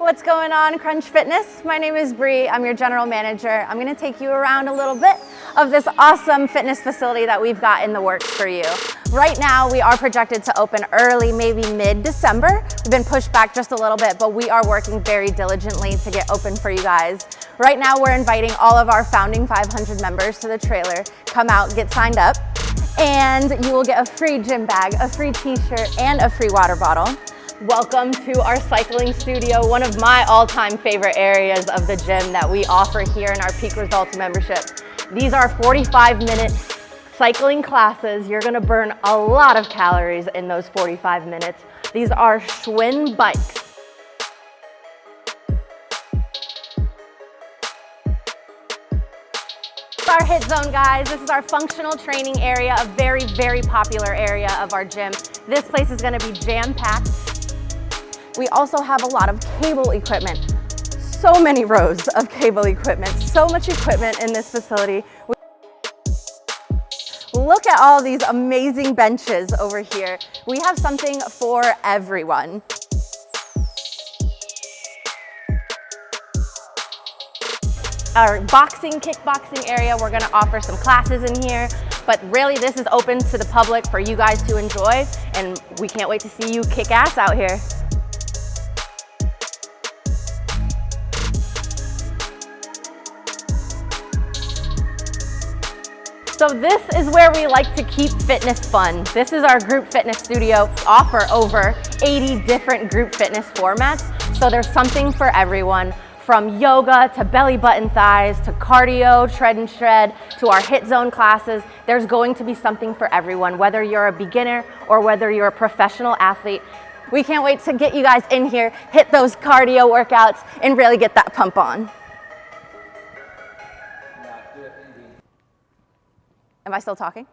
What's going on, Crunch Fitness? My name is Bree. I'm your general manager. I'm going to take you around a little bit of this awesome fitness facility that we've got in the works for you. Right now, we are projected to open early, maybe mid-December. We've been pushed back just a little bit, but we are working very diligently to get open for you guys. Right now, we're inviting all of our founding 500 members to the trailer. Come out, get signed up, and you will get a free gym bag, a free t-shirt, and a free water bottle. Welcome to our cycling studio, one of my all-time favorite areas of the gym that we offer here in our Peak Results membership. These are 45-minute cycling classes. You're gonna burn a lot of calories in those 45 minutes. These are Schwinn bikes. Our hit zone, guys. This is our functional training area, a very, very popular area of our gym. This place is gonna be jam-packed. We also have a lot of cable equipment. So many rows of cable equipment, so much equipment in this facility. Look at all these amazing benches over here. We have something for everyone. Our boxing, kickboxing area, we're gonna offer some classes in here, but really this is open to the public for you guys to enjoy, and we can't wait to see you kick ass out here. So this is where we like to keep fitness fun. This is our group fitness studio. We offer over 80 different group fitness formats, so there's something for everyone. From yoga to belly button thighs to cardio, tread and shred, to our hit zone classes, there's going to be something for everyone, whether you're a beginner or whether you're a professional athlete. We can't wait to get you guys in here, hit those cardio workouts, and really get that pump on. Am I still talking?